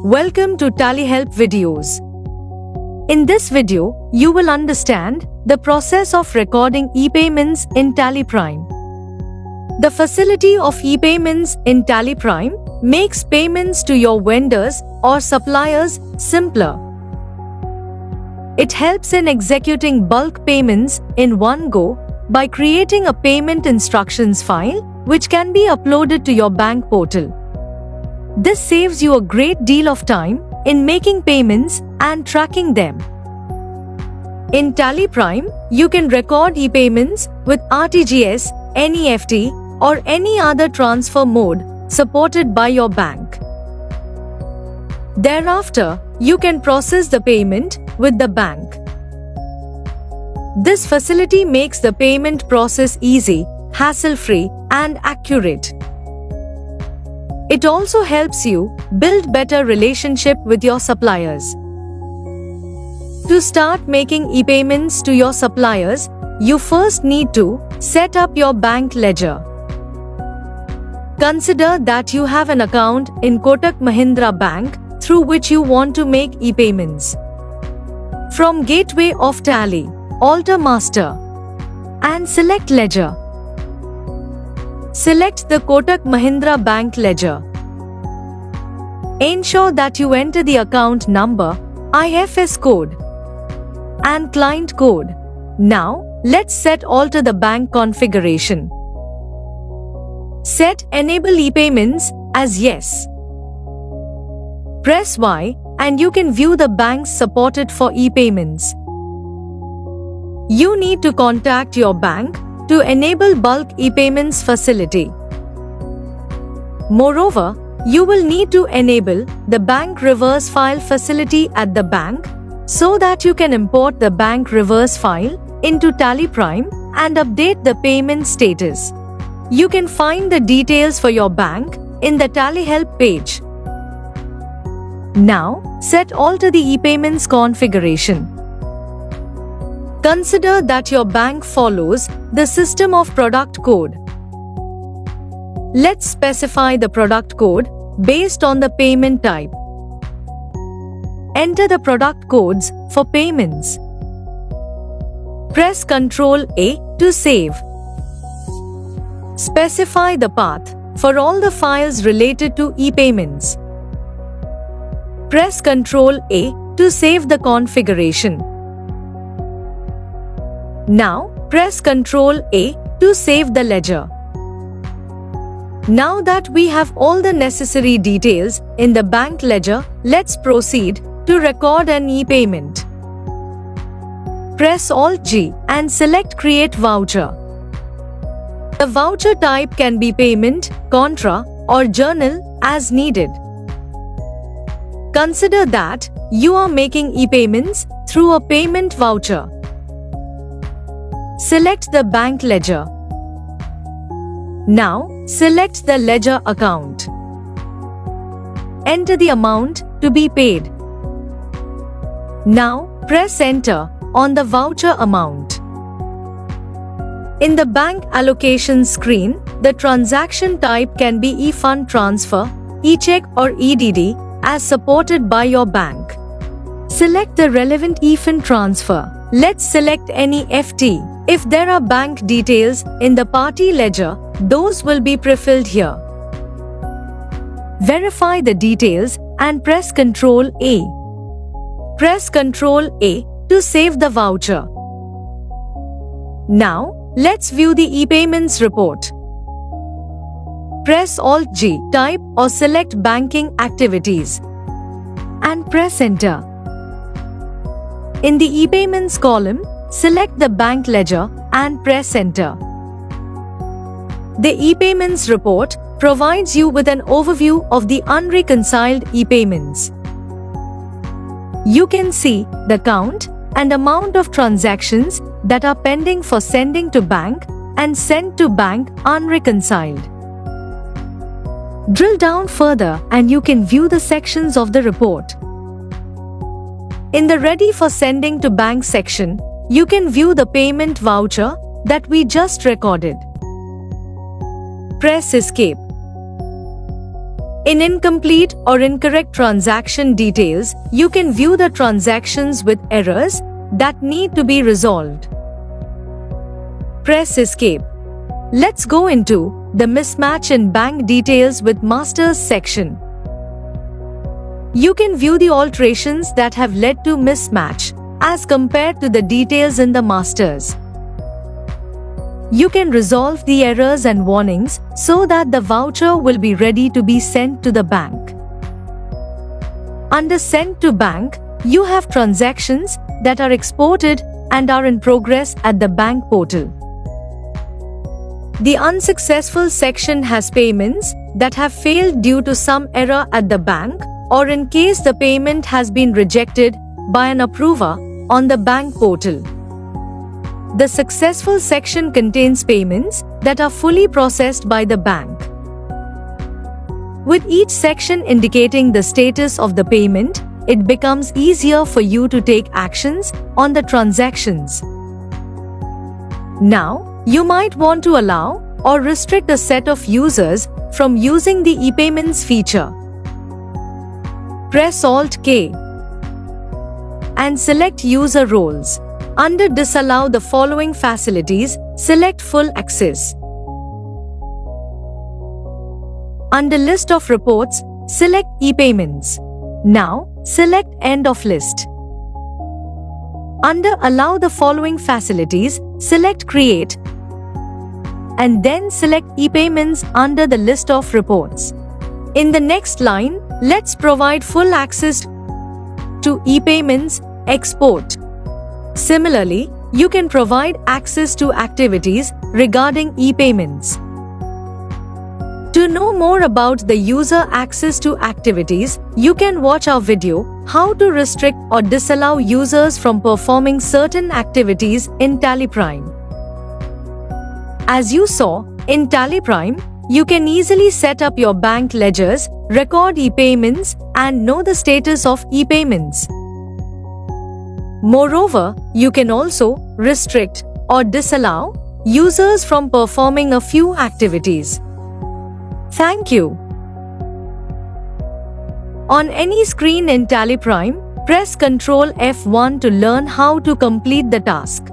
Welcome to Tally Help videos. In this video, you will understand the process of recording e-payments in Tally Prime. The facility of e-payments in Tally Prime makes payments to your vendors or suppliers simpler. It helps in executing bulk payments in one go by creating a payment instructions file which can be uploaded to your bank portal. This saves you a great deal of time in making payments and tracking them. In Tally Prime, you can record e-payments with RTGS, NEFT, or any other transfer mode supported by your bank. Thereafter, you can process the payment with the bank. This facility makes the payment process easy, hassle-free, and accurate. It also helps you build better relationship with your suppliers. To start making e-payments to your suppliers, you first need to set up your bank ledger. Consider that you have an account in Kotak Mahindra Bank through which you want to make e-payments. From Gateway of Tally, alter Master and select Ledger. Select the Kotak Mahindra Bank ledger. Ensure that you enter the account number, IFS code, and client code. Now, let's set alter the bank configuration. Set Enable e-payments as Yes. Press Y and you can view the banks supported for e-payments. You need to contact your bank to enable bulk e-payments facility. Moreover, you will need to enable the bank reverse file facility at the bank so that you can import the bank reverse file into Tally Prime and update the payment status. You can find the details for your bank in the Tally Help page. Now, set alter the e-payments configuration. Consider that your bank follows the system of product code. Let's specify the product code based on the payment type. Enter the product codes for payments. Press Ctrl A to save. Specify the path for all the files related to e-payments. Press Ctrl A to save the configuration. Now, press Ctrl A to save the ledger. Now that we have all the necessary details in the bank ledger, let's proceed to record an e-payment. Press Alt-G and select Create Voucher. The voucher type can be payment, contra, or journal as needed. Consider that you are making e-payments through a payment voucher. Select the bank ledger. Now, select the ledger account. Enter the amount to be paid. Now, press Enter on the voucher amount. In the bank allocation screen, the transaction type can be e-fund transfer, e-check or EDD as supported by your bank. Select the relevant e-fund transfer. Let's select NEFT. If there are bank details in the party ledger, those will be pre-filled here. Verify the details and press Ctrl A. Press Ctrl A to save the voucher. Now, let's view the e-payments report. Press Alt-G, type or select banking activities and press Enter. In the e-payments column, select the bank ledger and press Enter. The e-payments report provides you with an overview of the unreconciled e-payments. You can see the count and amount of transactions that are pending for sending to bank and sent to bank unreconciled. Drill down further and you can view the sections of the report. In the Ready for Sending to Bank section, you can view the payment voucher that we just recorded. Press Escape. In incomplete or incorrect transaction details, you can view the transactions with errors that need to be resolved. Press Escape. Let's go into the mismatch in bank details with Masters section. You can view the alterations that have led to mismatch as compared to the details in the Masters. You can resolve the errors and warnings so that the voucher will be ready to be sent to the bank. Under Send to Bank, you have transactions that are exported and are in progress at the bank portal. The Unsuccessful section has payments that have failed due to some error at the bank or in case the payment has been rejected by an approver on the bank portal. The Successful section contains payments that are fully processed by the bank. With each section indicating the status of the payment, it becomes easier for you to take actions on the transactions. Now, you might want to allow or restrict a set of users from using the ePayments feature. Press Alt-K and select User Roles. Under Disallow the following facilities, select Full Access. Under List of Reports, select ePayments. Now, select End of List. Under Allow the following facilities, select Create and then select ePayments under the List of Reports. In the next line, let's provide full access to ePayments Export. Similarly, you can provide access to activities regarding ePayments. To know more about the user access to activities, you can watch our video, How to Restrict or Disallow Users from Performing Certain Activities in TallyPrime. As you saw, in TallyPrime, you can easily set up your bank ledgers, record ePayments, and know the status of ePayments. Moreover, you can also restrict or disallow users from performing a few activities. Thank you. On any screen in TallyPrime, press Ctrl F1 to learn how to complete the task.